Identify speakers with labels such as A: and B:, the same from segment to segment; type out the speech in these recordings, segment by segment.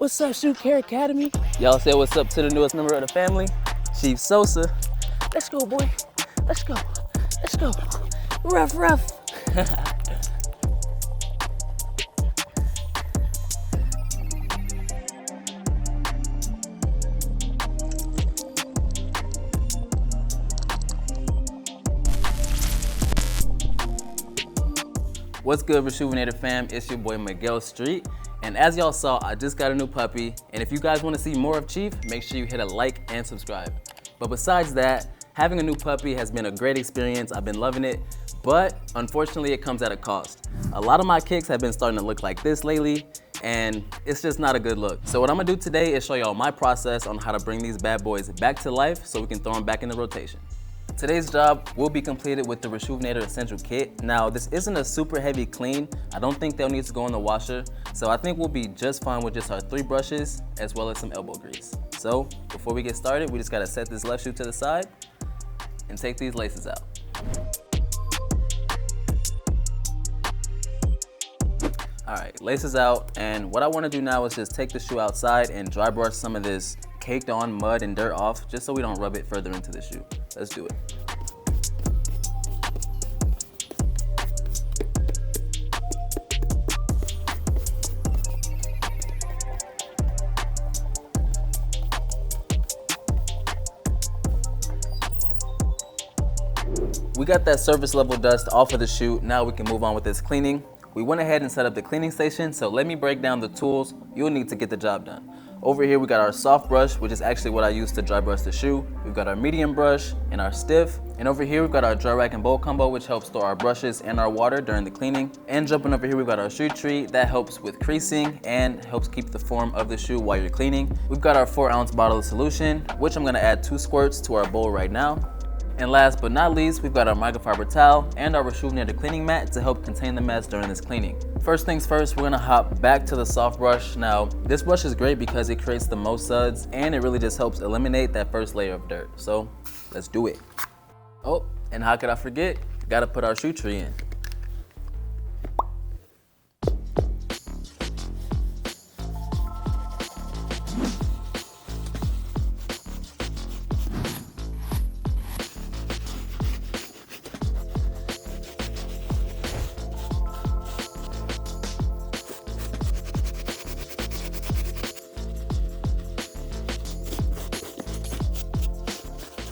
A: What's up, Shoe Care Academy? Y'all say what's up to the newest member of the family, Chief Sosa. Let's go, boy. Let's go. Let's go. Rough, rough. What's good, Rejuvenator fam? It's your boy Miguel Street. And as y'all saw, I just got a new puppy. And if you guys want to see more of Chief, make sure you hit a like and subscribe. But besides that, having a new puppy has been a great experience. I've been loving it, but unfortunately it comes at a cost. A lot of my kicks have been starting to look like this lately, and it's just not a good look. So what I'm gonna do today is show y'all my process on how to bring these bad boys back to life so we can throw them back into rotation. Today's job will be completed with the Rejuvenator Essential Kit. Now, this isn't a super heavy clean. I don't think they'll need to go in the washer. So I think we'll be just fine with just our 3 brushes as well as some elbow grease. So before we get started, we just gotta set this left shoe to the side and take these laces out. All right, laces out. And what I wanna do now is just take the shoe outside and dry brush some of this caked on mud and dirt off, just so we don't rub it further into the shoe. Let's do it. We got that surface level dust off of the shoe. Now we can move on with this cleaning. We went ahead and set up the cleaning station, so let me break down the tools you'll need to get the job done. Over here we got our soft brush, which is actually what I use to dry brush the shoe. We've got our medium brush and our stiff. And over here we've got our dry rack and bowl combo, which helps store our brushes and our water during the cleaning. And jumping over here we've got our shoe tree that helps with creasing and helps keep the form of the shoe while you're cleaning. We've got our 4-ounce bottle of solution, which I'm gonna add 2 squirts to our bowl right now. And last but not least, we've got our microfiber towel and our Rejuvenator cleaning mat to help contain the mess during this cleaning. First things first, we're gonna hop back to the soft brush. Now, this brush is great because it creates the most suds and it really just helps eliminate that first layer of dirt. So let's do it. Oh, and how could I forget? Gotta put our shoe tree in.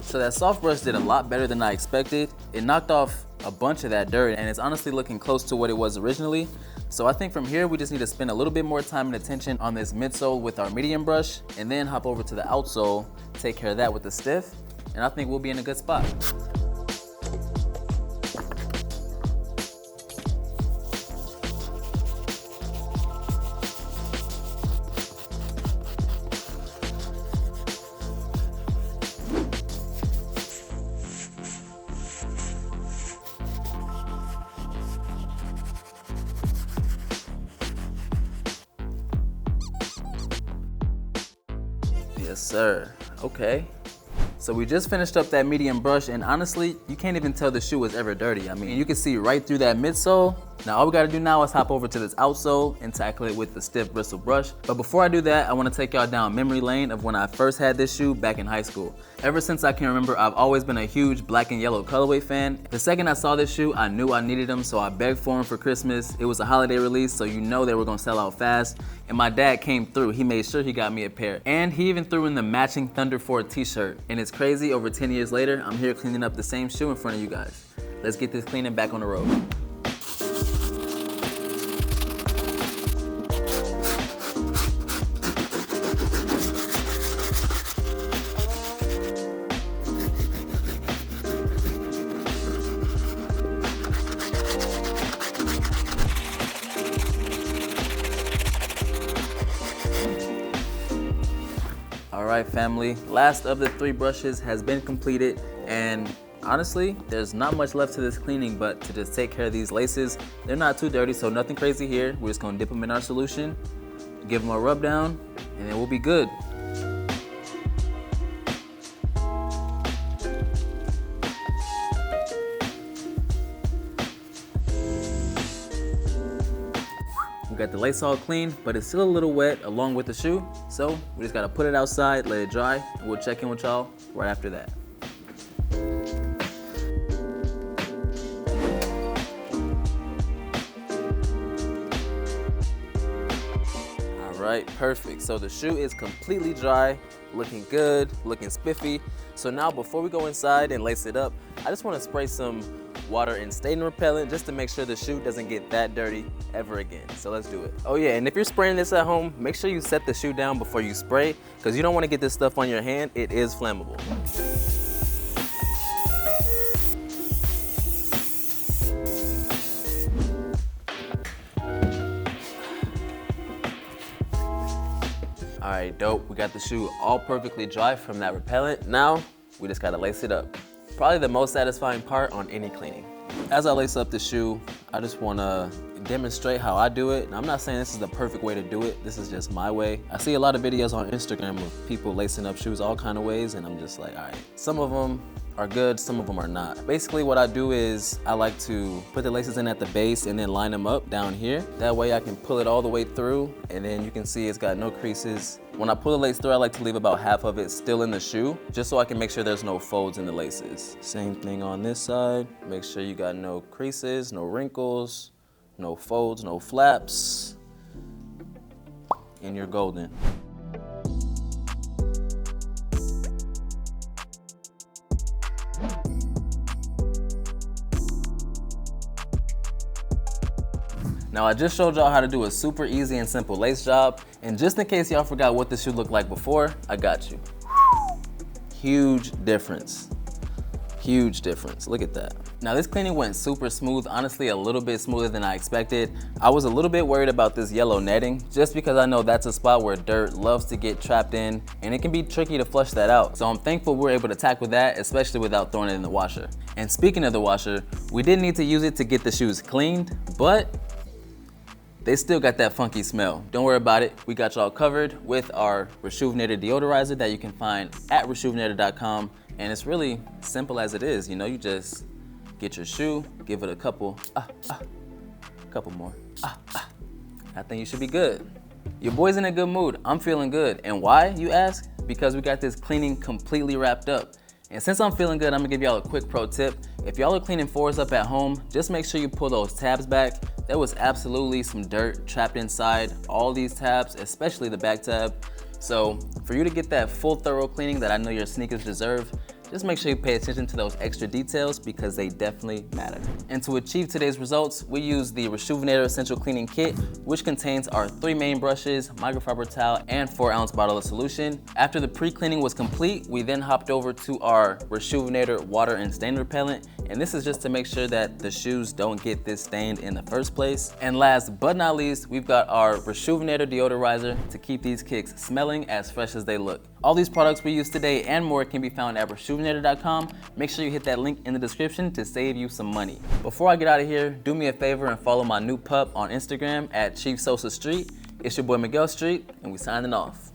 A: So that soft brush did a lot better than I expected. It knocked off a bunch of that dirt and it's honestly looking close to what it was originally. So I think from here we just need to spend a little bit more time and attention on this midsole with our medium brush and then hop over to the outsole, take care of that with the stiff, and I think we'll be in a good spot. Yes, sir. Okay. So we just finished up that medium brush and honestly, you can't even tell the shoe was ever dirty. I mean, you can see right through that midsole. Now all we gotta do now is hop over to this outsole and tackle it with the Stiff Bristle Brush. But before I do that, I wanna take y'all down memory lane of when I first had this shoe back in high school. Ever since I can remember, I've always been a huge black and yellow colorway fan. The second I saw this shoe, I knew I needed them, so I begged for them for Christmas. It was a holiday release, so you know they were gonna sell out fast. And my dad came through. He made sure he got me a pair. And he even threw in the matching Thunder 4 t-shirt. And it's crazy, over 10 years later, I'm here cleaning up the same shoe in front of you guys. Let's get this cleaning back on the road. All right, family, last of the 3 brushes has been completed, and honestly, there's not much left to this cleaning but to just take care of these laces. They're not too dirty, so nothing crazy here. We're just gonna dip them in our solution, give them a rub down, and then we'll be good. We got the lace all clean, but it's still a little wet along with the shoe. So we just gotta put it outside, let it dry, and we'll check in with y'all right after that. All right, perfect. So the shoe is completely dry, looking good, looking spiffy. So now before we go inside and lace it up, I just wanna spray some water and stain repellent just to make sure the shoe doesn't get that dirty ever again. So let's do it. Oh yeah, and if you're spraying this at home, make sure you set the shoe down before you spray, because you don't want to get this stuff on your hand. It is flammable. All right, dope. We got the shoe all perfectly dry from that repellent. Now we just gotta lace it up. Probably the most satisfying part on any cleaning. As I lace up the shoe, I just wanna demonstrate how I do it. And I'm not saying this is the perfect way to do it. This is just my way. I see a lot of videos on Instagram of people lacing up shoes all kind of ways, and I'm just like, all right, some of them are good, some of them are not. Basically what I do is I like to put the laces in at the base and then line them up down here. That way I can pull it all the way through, and then you can see it's got no creases. When I pull the lace through, I like to leave about half of it still in the shoe, just so I can make sure there's no folds in the laces. Same thing on this side. Make sure you got no creases, no wrinkles, no folds, no flaps, and you're golden. Now I just showed y'all how to do a super easy and simple lace job, and just in case y'all forgot what this shoe looked like before, I got you. Huge difference. Huge difference, look at that. Now this cleaning went super smooth, honestly a little bit smoother than I expected. I was a little bit worried about this yellow netting, just because I know that's a spot where dirt loves to get trapped in, and it can be tricky to flush that out. So I'm thankful we were able to tackle that, especially without throwing it in the washer. And speaking of the washer, we did need to use it to get the shoes cleaned, but they still got that funky smell. Don't worry about it. We got y'all covered with our Rejuvenator deodorizer that you can find at rejuvenator.com. And it's really simple as it is. You know, you just get your shoe, give it a couple more. I think you should be good. Your boy's in a good mood. I'm feeling good. And why, you ask? Because we got this cleaning completely wrapped up. And since I'm feeling good, I'm gonna give y'all a quick pro tip. If y'all are cleaning floors up at home, just make sure you pull those tabs back. There was absolutely some dirt trapped inside all these tabs, especially the back tab. So for you to get that full thorough cleaning that I know your sneakers deserve, just make sure you pay attention to those extra details because they definitely matter. And to achieve today's results, we use the Rejuvenator Essential Cleaning Kit, which contains our 3 main brushes, microfiber towel, and 4-ounce bottle of solution. After the pre-cleaning was complete, we then hopped over to our Rejuvenator water and stain repellent. And this is just to make sure that the shoes don't get this stained in the first place. And last but not least, we've got our Rejuvenator deodorizer to keep these kicks smelling as fresh as they look. All these products we use today and more can be found at rejuvenator.com. Make sure you hit that link in the description to save you some money. Before I get out of here, do me a favor and follow my new pup on Instagram at Chief Sosa Street. It's your boy Miguel Street, and we signing off.